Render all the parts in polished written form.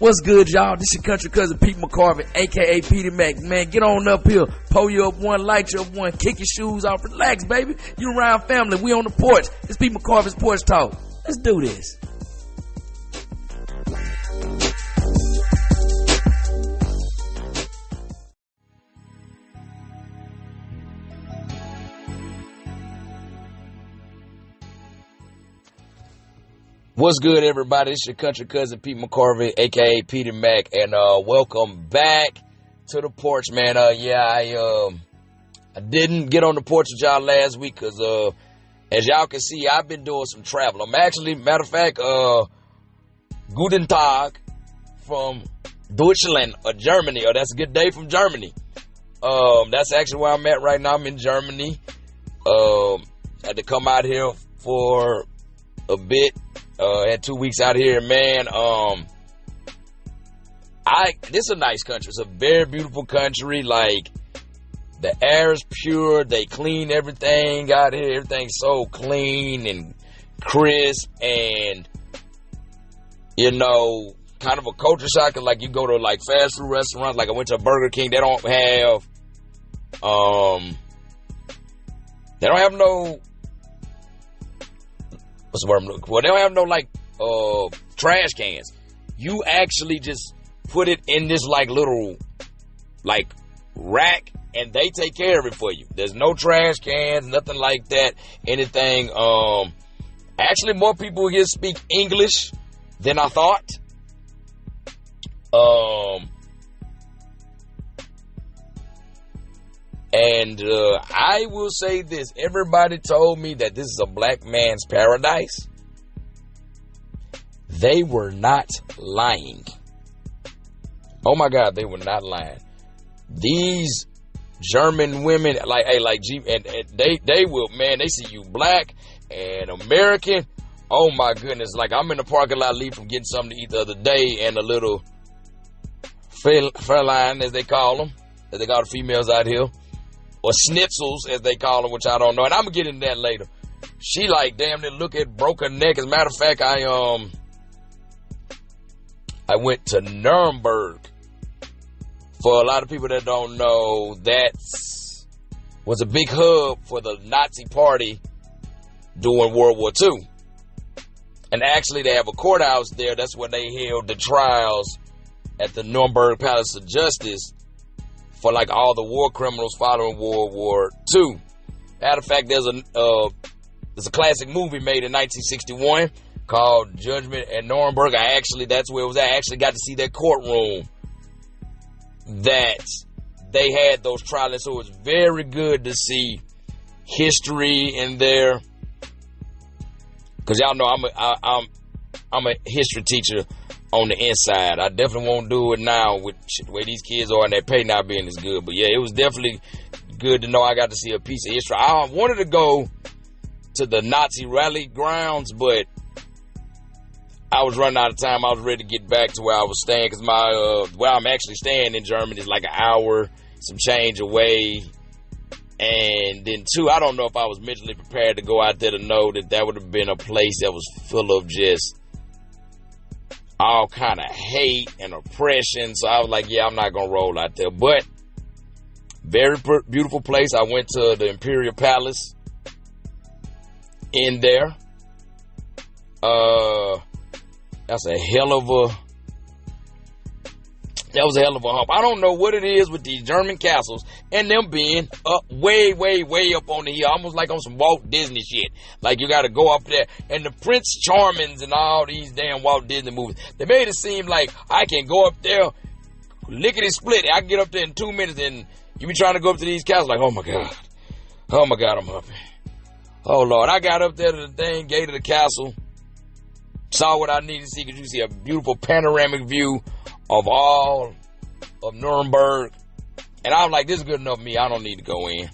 What's good, y'all? This your country cousin Pete McCorvey, a.k.a. Peter Mac. Man, get on up here. Pull you up one, light you up one, kick your shoes off. Relax, baby. You around family. We on the porch. It's Pete McCorvey's Porch Talk. Let's do this. What's good, everybody? It's your country cousin Pete McCorvey, a.k.a. Peter Mac, and welcome back to the porch, man. I didn't get on the porch with y'all last week because, as y'all can see, I've been doing some travel. I'm actually, matter of fact, Guten from Deutschland, or Germany, or that's a good day from Germany. That's actually where I'm at right now. I'm in Germany. Had to come out here for a bit. Had 2 weeks out here, man. This is a nice country. It's a very beautiful country. Like, the air is pure. They clean everything out here. Everything's so clean and crisp, and you know, kind of a culture shock. Like, you go to like fast food restaurants. Like, I went to a Burger King. They don't have no. What's the word I'm looking for? They don't have no, like, trash cans. You actually just put it in this, like, little, like, rack, and they take care of it for you. There's no trash cans, nothing like that, anything. Actually, more people here speak English than I thought. And I will say this. Everybody told me that this is a black man's paradise. They were not lying. Oh my God, they were not lying. These German women, and they will, man, they see you black and American. Oh my goodness. Like, I'm in the parking lot leaving from getting something to eat the other day, and a little feline, as they call them, as they call the females out here, or schnitzels, as they call them, which I don't know. And I'm going to get into that later. She, like, damn near broke her neck. As a matter of fact, I went to Nuremberg. For a lot of people that don't know, that was a big hub for the Nazi party during World War II. And actually, they have a courthouse there. That's where they held the trials at the Nuremberg Palace of Justice for, like, all the war criminals following World War II. Matter of fact, there's a classic movie made in 1961 called Judgment at Nuremberg. That's where it was at. I actually got to see that courtroom that they had those trials. So it was very good to see history in there. Because y'all know I'm a history teacher on the inside. I definitely won't do it now with the way these kids are and their pay not being as good. But yeah, it was definitely good to know I got to see a piece of history. I wanted to go to the Nazi rally grounds, but I was running out of time. I was ready to get back to where I was staying, because where I'm actually staying in Germany is like an hour, some change away. And then two, I don't know if I was mentally prepared to go out there to know that would have been a place that was full of just all kind of hate and oppression. So I was like, yeah, I'm not going to roll out there. But very beautiful place. I went to the Imperial Palace in there. That was a hell of a hump. I don't know what it is with these German castles and them being up way, way, way up on the hill, almost like on some Walt Disney shit. Like, you got to go up there. And the Prince Charmings and all these damn Walt Disney movies, they made it seem like I can go up there, lickety split. I can get up there in 2 minutes, and you be trying to go up to these castles like, oh my God, I'm humping. Oh Lord, I got up there to the gate of the castle, saw what I needed to see, because you see a beautiful panoramic view of all of Nuremberg. And I was like, this is good enough for me. I don't need to go in.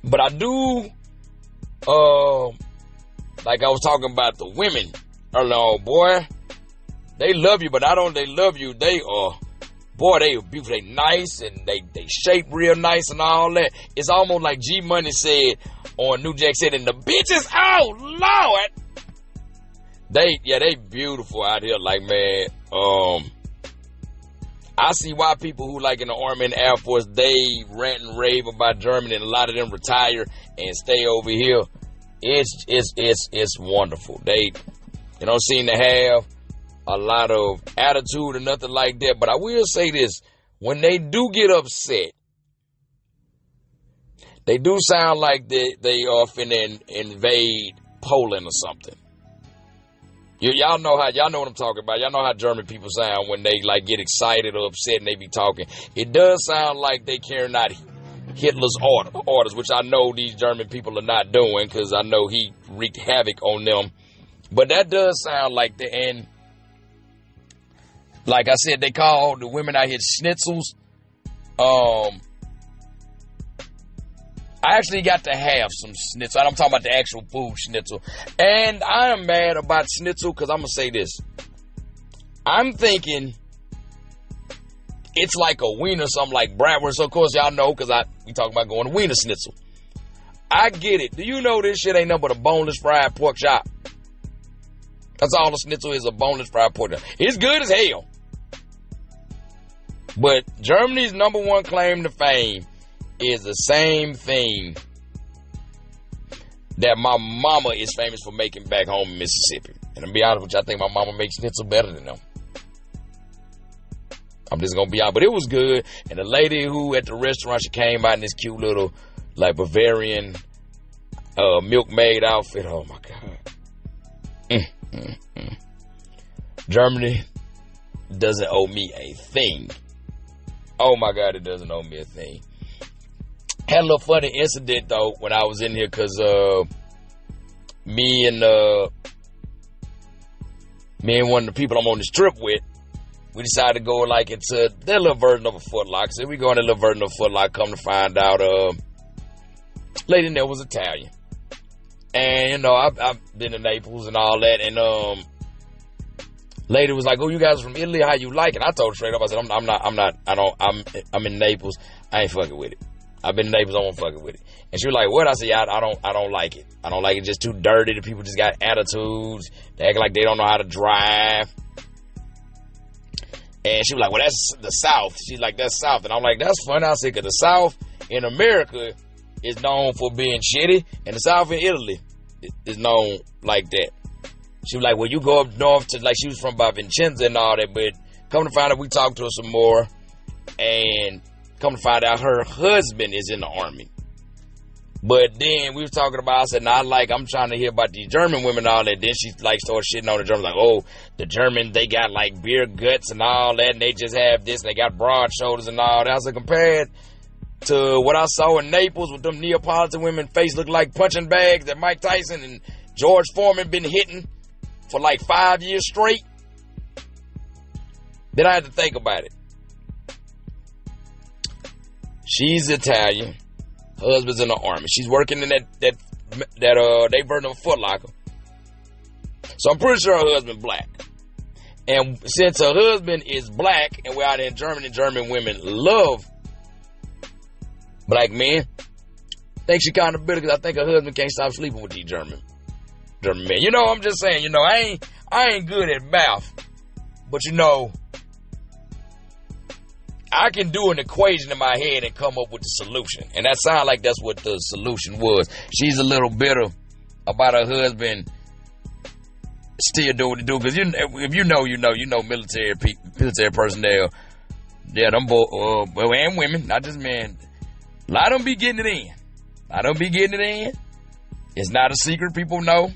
But I do, like I was talking about the women. Oh, boy, they love you, but not only they love you, they are beautiful. They nice, and they shape real nice and all that. It's almost like G Money said on New Jack said, and the bitches, oh, Lord, They beautiful out here. Like, man, I see why people who like in the Army and the Air Force, they rant and rave about Germany, and a lot of them retire and stay over here. It's wonderful. They don't seem to have a lot of attitude or nothing like that. But I will say this: when they do get upset, they do sound like they often invade Poland or something. Y'all know what I'm talking about. Y'all know how German people sound when they like get excited or upset and they be talking. It does sound like they carrying out Hitler's orders, which I know these German people are not doing, because I know he wreaked havoc on them. But that does sound like the end. Like I said, they call the women out here schnitzels. I actually got to have some schnitzel. I'm talking about the actual food schnitzel. And I am mad about schnitzel because I'm going to say this. I'm thinking it's like a wiener, something like bratwurst. So, of course, y'all know because we talk about going to wiener schnitzel. I get it. Do you know this shit ain't nothing but a boneless fried pork chop? That's all the schnitzel is, a boneless fried pork chop. It's good as hell. But Germany's #1 claim to fame is the same thing that my mama is famous for making back home in Mississippi. And to be honest with you, I think my mama makes schnitzel better than them. I'm just gonna be honest, but it was good. And the lady who at the restaurant, she came out in this cute little like Bavarian milkmaid outfit. Oh my God. Germany doesn't owe me a thing. Oh my God, it doesn't owe me a thing. Had a little funny incident though when I was in here, because me and one of the people I'm on this trip with, we decided to go like into their little version of a Foot Locker. So we go in a little version of a Foot Locker. Come to find out, lady in there was Italian, and I've been to Naples and all that, and lady was like, "Oh, you guys are from Italy? How you like it?" I told her straight up. I said, I'm in Naples. I ain't fucking with it. I've been to Naples. I won't fucking with it." And she was like, "What?" I said, "Yeah, I don't like it. I don't like it. Just too dirty. The people just got attitudes. They act like they don't know how to drive." And she was like, "Well, that's the South." She's like, "That's South." And I'm like, "That's funny." I said, "Because the South in America is known for being shitty, and the South in Italy is known like that." She was like, "Well, you go up north to," like she was from by Vincenza and all that, but come to find out, we talked to her some more, and come to find out her husband is in the Army. But then we was talking about, I said, I'm trying to hear about these German women and all that. Then she like started shitting on the Germans, like, "Oh, the Germans, they got like beer guts and all that, and they just have this, and they got broad shoulders and all that." I said, compared to what I saw in Naples with them Neapolitan women, face looked like punching bags that Mike Tyson and George Foreman been hitting for like 5 years straight. Then I had to think about it. She's Italian. Husband's in the Army. She's working in that they version of a Foot Locker. So I'm pretty sure her husband black. And since her husband is black and we're out in Germany, German women love black men, I think she kind of bitter because I think her husband can't stop sleeping with these German men. I'm just saying, I ain't good at math, but I can do an equation in my head and come up with the solution. And that sounds like that's what the solution was. She's a little bitter about her husband still doing what he do. Because if you know military personnel, yeah, them boys, and women, not just men, a lot of them be getting it in. It's not a secret, people know.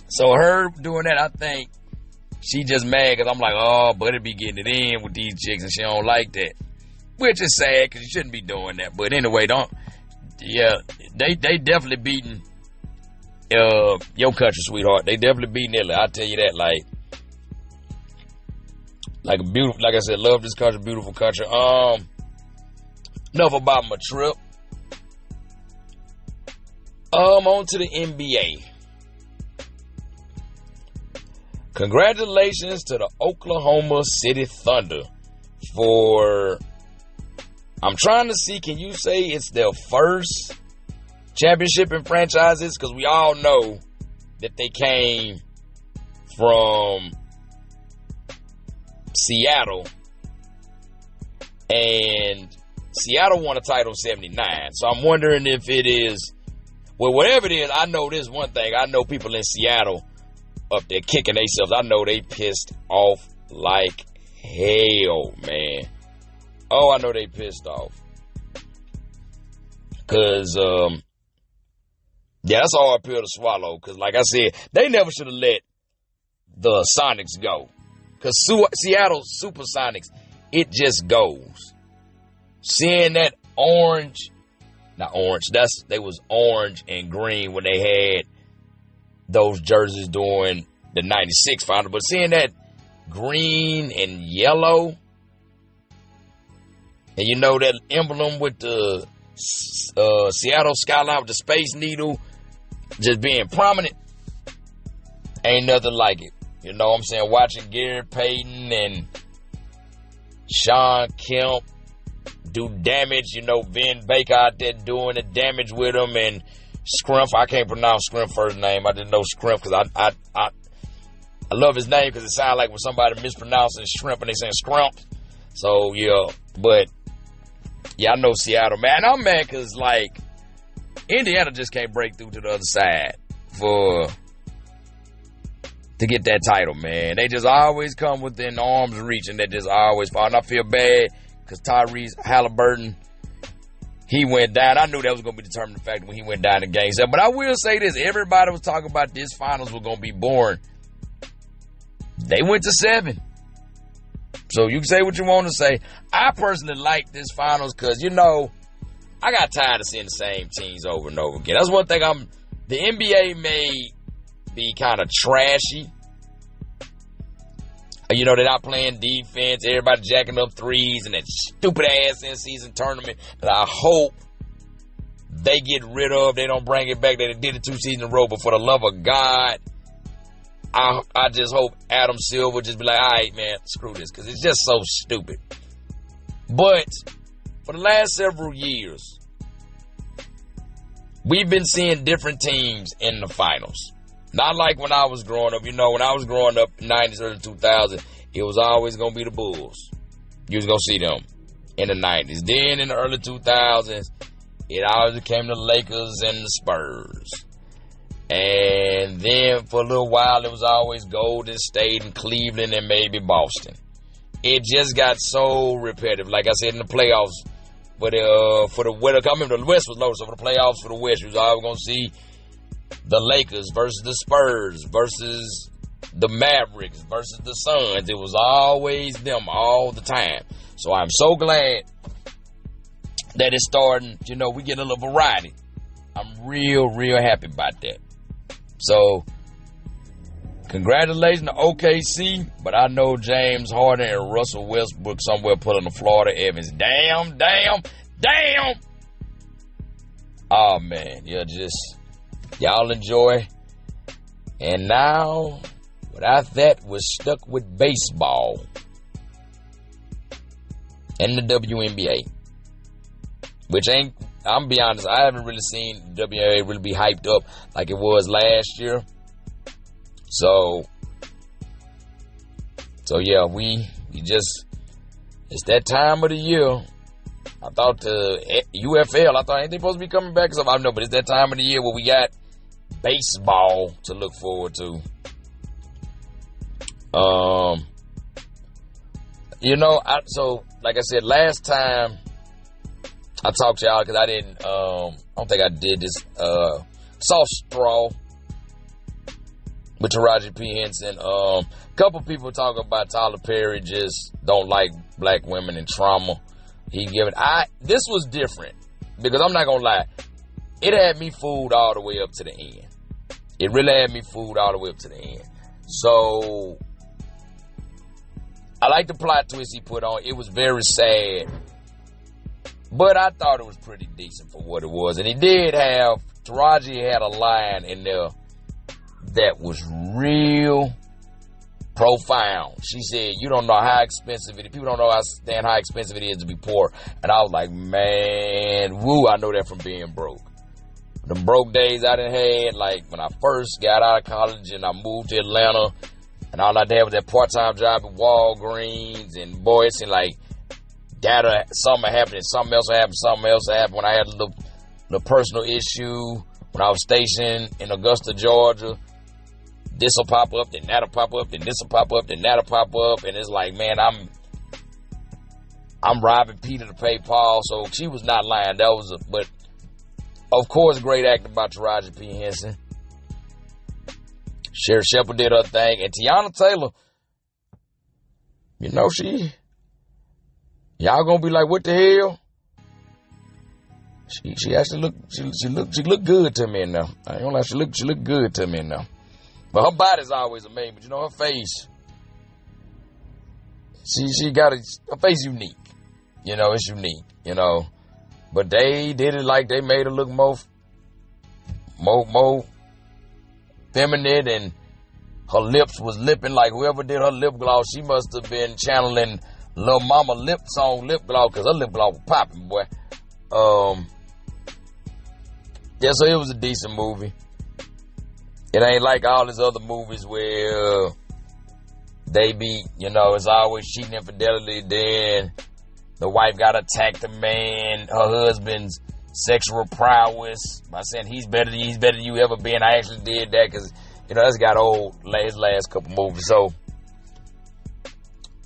So her doing that, I think, she just mad because I'm like, "Oh, but it be getting it in with these chicks," and she don't like that. Which is sad because you shouldn't be doing that. But anyway, they definitely beating your country, sweetheart. They definitely beating Italy. I'll tell you that. Like a beautiful, like I said, love this country, beautiful country. Enough about my trip. On to the NBA. Congratulations to the Oklahoma City Thunder for, I'm trying to see, can you say it's their first championship in franchises? Because we all know that they came from Seattle, and Seattle won a title in 79. So I'm wondering if it is, well, whatever it is, I know this one thing. I know people in Seattle up there kicking themselves. I know they pissed off like hell, man. Oh, I know they pissed off. Because, yeah, that's a hard pill to swallow. Because, like I said, they never should have let the Sonics go. Because Seattle Supersonics, it just goes. Seeing that they was orange and green when they had those jerseys during the 96 final. But seeing that green and yellow, and you know that emblem with the Seattle skyline with the Space Needle just being prominent, ain't nothing like it. You know what I'm saying? Watching Gary Payton and Sean Kemp do damage, you know, Vin Baker out there doing the damage with him, and Scrumph, I can't pronounce Scrump's first name. I didn't know Scrumph because I love his name because it sounds like when somebody mispronouncing shrimp and they saying Scrump. So, yeah, but, yeah, I know Seattle, man. I'm mad because, like, Indiana just can't break through to the other side to get that title, man. They just always come within arm's reach, and they just always fall. And I feel bad because Tyrese Halliburton, he went down. I knew that was going to be determined the fact when he went down in Game 7. But I will say this. Everybody was talking about this finals was going to be boring. They went to 7. So you can say what you want to say. I personally like this finals because, you know, I got tired of seeing the same teams over and over again. That's one thing the NBA may be kind of trashy. You know, they're not playing defense. Everybody jacking up threes and that stupid ass in-season tournament that I hope they get rid of. They don't bring it back. They did it 2 seasons in a row. But for the love of God, I just hope Adam Silver just be like, all right, man, screw this. Because it's just so stupid. But for the last several years, we've been seeing different teams in the finals. Not like when I was growing up. You know, when I was growing up in the 90s, early 2000s, it was always going to be the Bulls. You was going to see them in the 90s. Then in the early 2000s, it always became the Lakers and the Spurs. And then for a little while, it was always Golden State and Cleveland and maybe Boston. It just got so repetitive. Like I said, in the playoffs, for the West was low, so for the playoffs for the West, you was always going to see the Lakers versus the Spurs versus the Mavericks versus the Suns. It was always them all the time. So I'm so glad that it's starting, you know, we get a little variety. I'm real happy about that. So, congratulations to OKC, but I know James Harden and Russell Westbrook somewhere pulling the Florida Evans. Damn. Oh, man. Yeah, just, y'all enjoy. And now, without that, we're stuck with baseball and the WNBA. Which ain't, I'm gonna be honest, I haven't really seen the WNBA really be hyped up like it was last year. So yeah, we just, it's that time of the year. I thought the UFL, ain't they supposed to be coming back? I know, but it's that time of the year where we got baseball to look forward to. You know, so like I said, last time I talked to y'all because I don't think I did this, soft straw with Taraji P. Henson. Couple people talk about Tyler Perry just don't like black women and trauma. This was different because I'm not gonna lie, it had me fooled all the way up to the end. It really had me fooled all the way up to the end. So I like the plot twist he put on. It was very sad, but I thought it was pretty decent for what it was. And Taraji had a line in there that was real profound. She said, you don't know how expensive it is. People don't understand how expensive it is to be poor. And I was like, man, woo, I know that from being broke. the broke days I done had, like when I first got out of college and I moved to Atlanta, and all I did was that part-time job at Walgreens, and boy, it seemed like something happened, something else happened. When I had a little personal issue, when I was stationed in Augusta, Georgia, this will pop up, then that'll pop up, then this will pop up, then that'll pop up, and it's like, man, I'm robbing Peter to pay Paul. So she was not lying. But of course, great acting by Taraji P. Henson. Sherry Shepherd did her thing, and Tiana Taylor, you know, y'all gonna be like, what the hell? She actually looked good to me now. I ain't gonna lie, she looked good to me now. But her body's always amazing. But you know, her face, she got her face unique. You know, it's unique. You know, but they did it like they made her look more feminine, and her lips was lipping like whoever did her lip gloss. She must have been channeling Lil Mama lip gloss, because her lip gloss was popping, boy. Yeah, so it was a decent movie. It ain't like all these other movies where they be, you know, it's always cheating, infidelity, then the wife got to attack the man, her husband's sexual prowess by saying he's better than you ever been. I actually did that because, you know, that's got old his last couple movies. So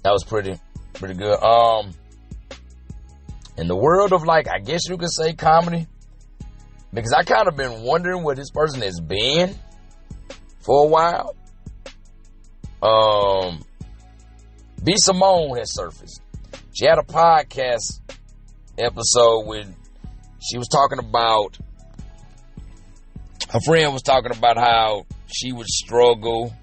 that was pretty good. In the world of, like, I guess you could say comedy, because I kind of been wondering where this person has been for a while. B. Simone has surfaced. She had a podcast episode when she was talking about, her friend was talking about how she would struggle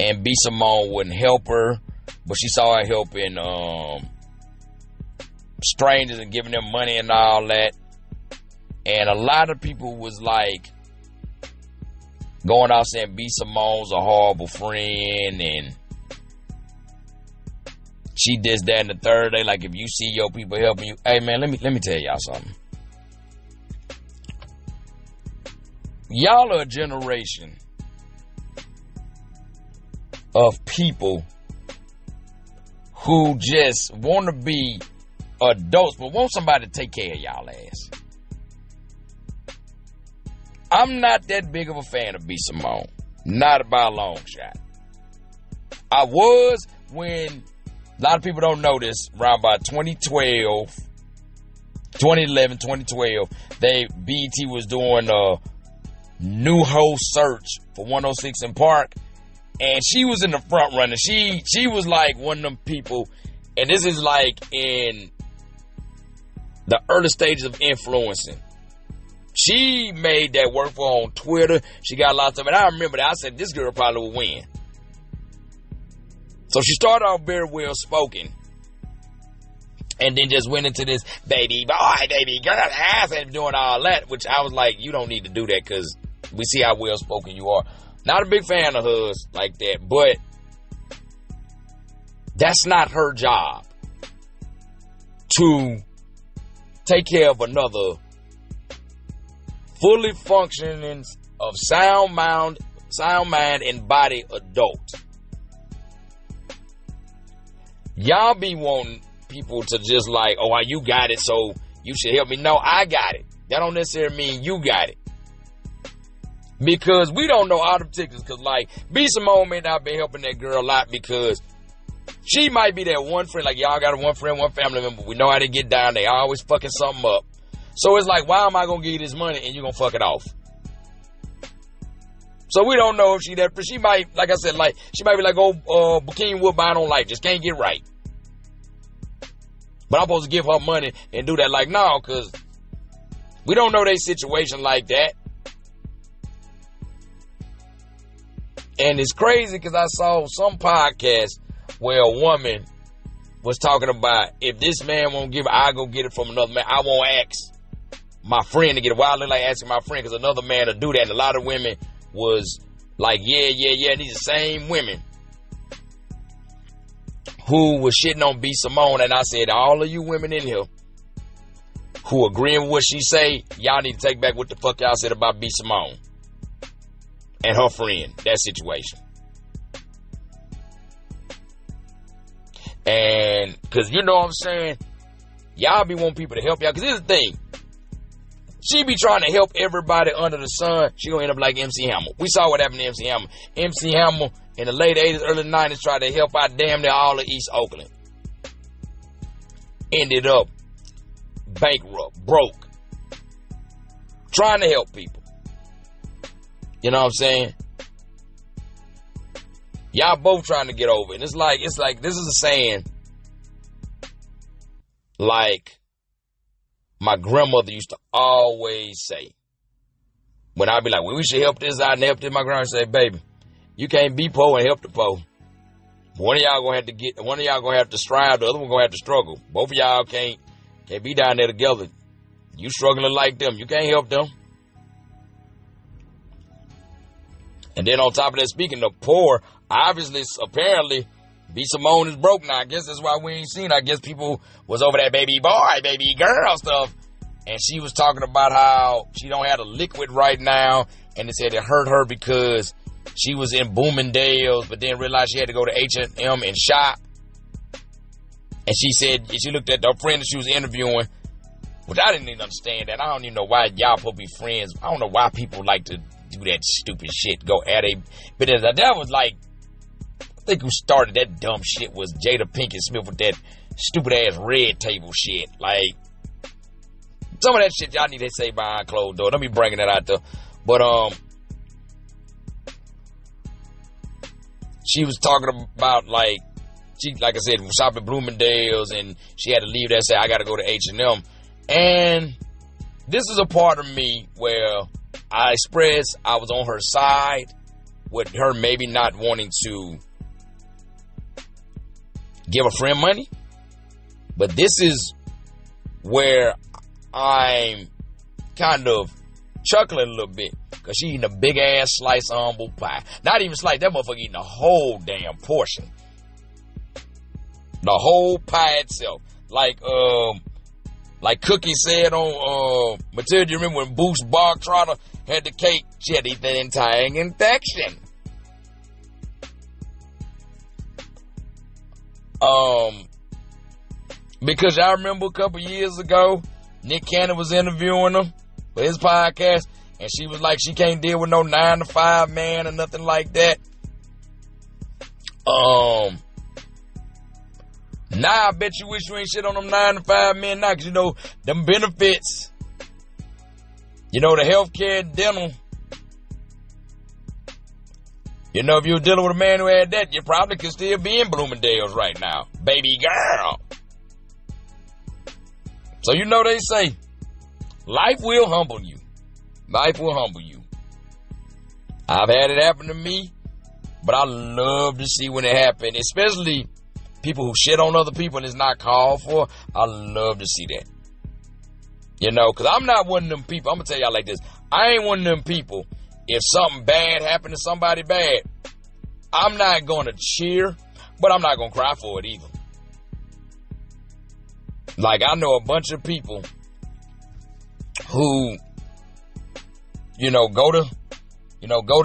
and B. Simone wouldn't help her, but she saw her helping strangers and giving them money and all that. And a lot of people was like going out saying B. Simone's a horrible friend, and she this, that, and the third. Day, like, if you see your people helping you, hey man, let me tell y'all something. Y'all are a generation of people who just want to be adults, but want somebody to take care of y'all ass. I'm not that big of a fan of B. Simone. Not by a long shot. I was when, a lot of people don't know this, around about 2011, 2012, BET was doing a new host search for 106 in Park, and she was in the front runner. She was like one of them people, and this is like in the early stages of influencing. She made that work for her on Twitter. She got lots of it. I remember that. I said, this girl probably will win. So she started off very well spoken, and then just went into this baby boy, baby girl ass, and doing all that, which I was like, you don't need to do that, because we see how well spoken you are. Not a big fan of hers like that, but that's not her job to take care of another fully functioning of sound mind and body adult. Y'all be wanting people to just like, oh, you got it, so you should help me. No, I got it. That don't necessarily mean you got it. Because we don't know all the particulars. Because, like, B. Simone may not be helping that girl a lot, because she might be that one friend. Like, y'all got a one friend, one family member. We know how they get down. They always fucking something up. So it's like, why am I going to give you this money and you're going to fuck it off? So we don't know if she that. She might, like I said, like, she might be like, oh, Bikini Woodbine on life. Just can't get right. But I'm supposed to give her money and do that. Like, no, because we don't know their situation like that. And it's crazy because I saw some podcast where a woman was talking about, if this man won't give it, I'll go get it from another man. I won't ask my friend to get it. Why I look like asking my friend, because another man will do that. And a lot of women was like, yeah. These are the same women who was shitting on B. Simone. And I said, all of you women in here who agreeing with what she say, y'all need to take back what the fuck y'all said about B. Simone and her friend, that situation. And, cause you know what I'm saying, y'all be wanting people to help y'all, cause here's the thing, she be trying to help everybody under the sun, she gonna end up like MC Hammer. We saw what happened to MC Hammer. MC Hammer in the late 80s, early 90s tried to help out damn near all of East Oakland. Ended up bankrupt, broke, trying to help people. You know what I'm saying? Y'all both trying to get over it. It's like, this is a saying, like, my grandmother used to always say, when I'd be like, well, we should help this out and help this, my grandma say, baby, you can't be poor and help the poor. One of y'all gonna have to strive, the other one gonna have to struggle. Both of y'all can't be down there together. You struggling like them, you can't help them. And then on top of that, speaking of poor, obviously, apparently, B. Simone is broke now. I guess that's why we ain't seen. I guess people was over that baby boy, baby girl stuff. And she was talking about how she don't have a liquid right now. And it said it hurt her because she was in Bloomingdale's, but then realized she had to go to H&M and shop. And she said, she looked at her friend that she was interviewing, which I didn't even understand that. I don't even know why y'all supposed to be friends. I don't know why people like to do that stupid shit, go at a, but that was like, I think who started that dumb shit was Jada Pinkett Smith with that stupid ass red table shit. Like, some of that shit y'all need to say behind closed doors. Don't be bringing that out there. But, she was talking about, like I said, shop at Bloomingdale's, and she had to leave there and say, I gotta go to H&M. And this is a part of me where I expressed I was on her side with her maybe not wanting to give a friend money. But this is where I'm kind of chuckling a little bit, because she eating a big ass slice of humble pie. Not even slice, that motherfucker eating the whole damn portion. The whole pie itself. Like Cookie said on Matilda, you remember when Boost Bogtrotter had the cake? She had to eat the entire infection. Because I remember a couple years ago, Nick Cannon was interviewing her for his podcast, and she was like, she can't deal with no 9-to-5 man or nothing like that. Now I bet you wish you ain't shit on them 9-to-5 men now, because you know, them benefits, you know, the healthcare, dental, you know, if you were dealing with a man who had that, you probably could still be in Bloomingdale's right now, baby girl. So you know they say, life will humble you. Life will humble you. I've had it happen to me, but I love to see when it happens, especially people who shit on other people and it's not called for. I love to see that. You know, because I'm not one of them people. I'm going to tell y'all like this. I ain't one of them people. If something bad happened to somebody bad, I'm not going to cheer, but I'm not going to cry for it either. Like, I know a bunch of people who, you know, go to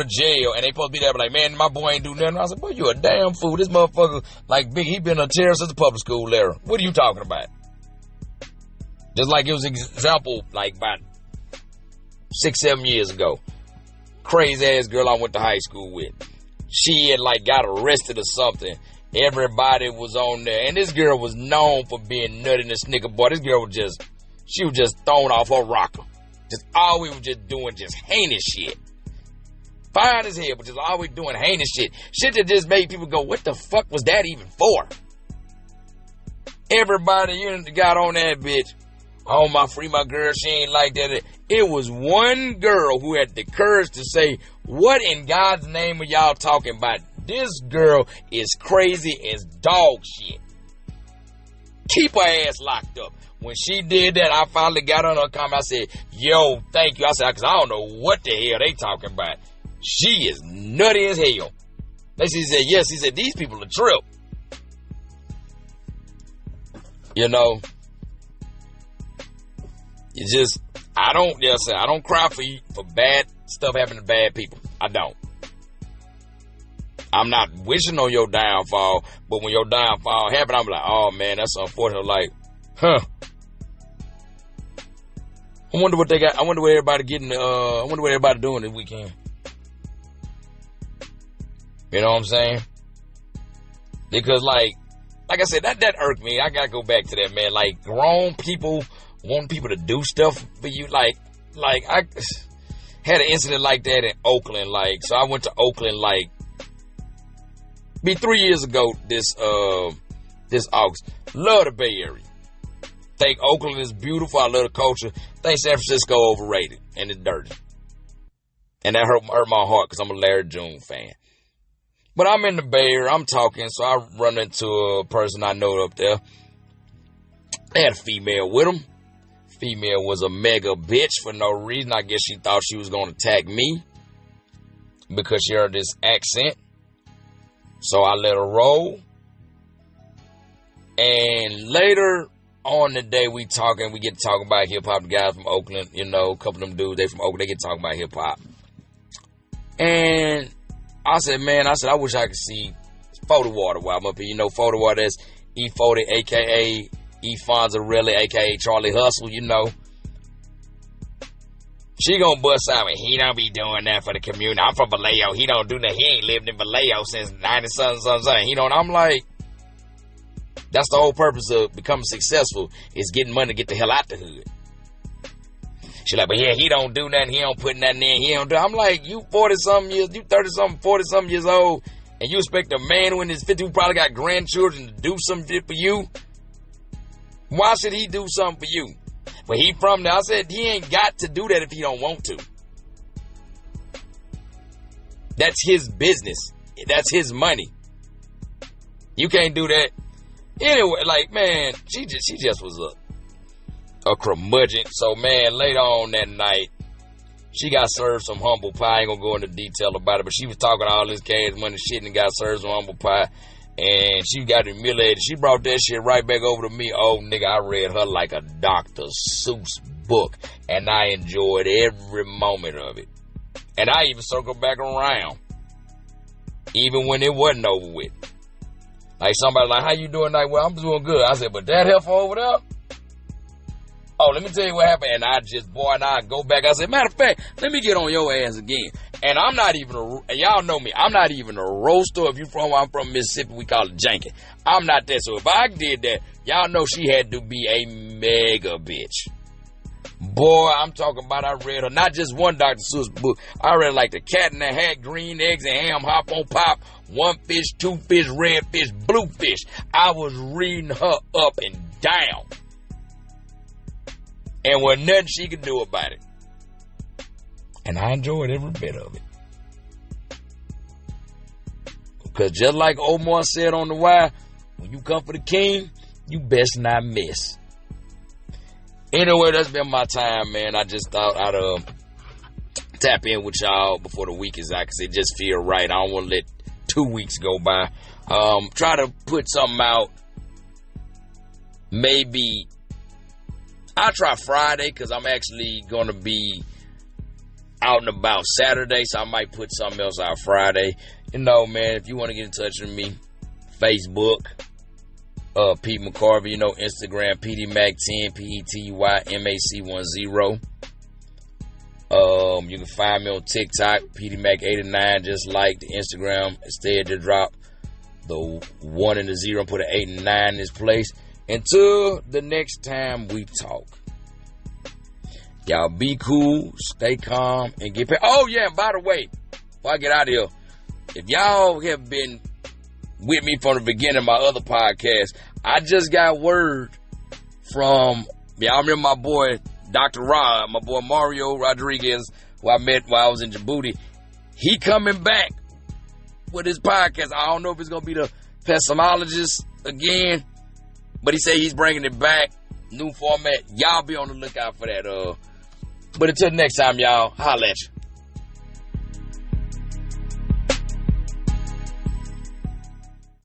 jail, and they supposed to be there, but like, man, my boy ain't do nothing. I said, boy, you a damn fool. This motherfucker, like, big, he been a terrorist since the public school era. What are you talking about? Just like it was an example, like, about 6-7 years ago. Crazy ass girl I went to high school with. She had, like, got arrested or something. Everybody was on there, and this girl was known for being nutty and a snicker. Boy, this girl was just thrown off her rocker. Just always was just doing just heinous shit. Fine as hell, but just always doing heinous shit. Shit that just made people go, what the fuck was that even for? Everybody got on that bitch. Oh, my free my girl, she ain't like that. It was one girl who had the courage to say, what in God's name are y'all talking about? This girl is crazy as dog shit. Keep her ass locked up. When she did that, I finally got on her comment. I said, yo, thank you. I said, because I don't know what the hell they talking about. She is nutty as hell. Then she said, yes. He said, these people are trip. You know. It's just, I don't cry for bad stuff happening to bad people. I don't. I'm not wishing on your downfall, but when your downfall happen, I'm like, oh man, that's unfortunate. Like, huh. I wonder what they got. I wonder what everybody getting. I wonder what everybody doing this weekend. You know what I'm saying? Because like I said, that irked me. I gotta go back to that, man. Like grown people wanting people to do stuff for you. Like I had an incident like that in Oakland. Like, so I went to Oakland like 3 years ago. This August. Love the Bay Area. Think Oakland is beautiful. I love the culture. Think San Francisco overrated and it's dirty. And that hurt my heart because I'm a Larry June fan. But I'm in the Bay Area. I'm talking, so I run into a person I know up there. They had a female with them. Female was a mega bitch for no reason. I guess she thought she was going to attack me because she heard this accent. So I let her roll. And later on the day we get to talk about hip-hop. The guys from Oakland, you know, a couple of them dudes, they from Oakland, they get to talk about hip-hop. And I said, I wish I could see Photo Water while I'm up here. You know, Photo Water, that's E40, a.k.a. E. Fonzarelli, a.k.a. Charlie Hustle, you know. She gonna bust out and he don't be doing that for the community. I'm from Vallejo. He don't do that. He ain't lived in Vallejo since 90-something. You know, and I'm like, that's the whole purpose of becoming successful is getting money to get the hell out the hood. She like, but yeah, he don't do nothing. He don't put nothing in. He don't do. I'm like, you 40-something years, you 30-something, 40-something years old, and you expect a man who in his 50s who probably got grandchildren to do something for you? Why should he do something for you? But he from there. I said, he ain't got to do that if he don't want to. That's his business. That's his money. You can't do that. Anyway, like, man, she just was a curmudgeon. So, man, later on that night, she got served some humble pie. I ain't gonna go into detail about it, but she was talking all this cash money shit and got served some humble pie. And she got humiliated. She brought that shit right back over to me. Oh, nigga, I read her like a Dr. Seuss book. And I enjoyed every moment of it. And I even circled back around. Even when it wasn't over with. Like somebody like, how you doing tonight? Well, I'm doing good. I said, but that heifer over there? Oh, let me tell you what happened. And I go back. I said, matter of fact, let me get on your ass again. And I'm not even and y'all know me, I'm not even a roaster. If you from where I'm from, Mississippi, we call it janky. I'm not that. So if I did that, y'all know she had to be a mega bitch. Boy, I'm talking about, I read her, not just one Dr. Seuss book. I read like The Cat in the Hat, Green Eggs and Ham, Hop on Pop, One Fish, Two Fish, Red Fish, Blue Fish. I was reading her up and down. And wasn't nothing she could do about it. And I enjoyed every bit of it. Because just like Omar said on The Wire, when you come for the king, you best not miss. Anyway, that's been my time, man. I just thought I'd tap in with y'all before the week is out because it just feel right. I don't want to let 2 weeks go by. Try to put something out. Maybe I'll try Friday because I'm actually going to be out and about Saturday, so I might put something else out Friday. You know, man, if you want to get in touch with me, Facebook. Pete McCorvey, you know, Instagram, PDMac10, PETYMAC10. You can find me on TikTok, PDMac89, just like the Instagram. Instead, just drop the 1 and the 0 and put an 8 and 9 in this place. Until the next time we talk. Y'all be cool, stay calm, and get paid. Oh, yeah, and by the way, before I get out of here, if y'all have been with me from the beginning of my other podcast, I just got word from, y'all remember my boy, Dr. Rod, my boy Mario Rodriguez, who I met while I was in Djibouti. He coming back with his podcast. I don't know if it's going to be the pessimologist again, but he said he's bringing it back, new format. Y'all be on the lookout for that. But until next time, y'all, holla at you.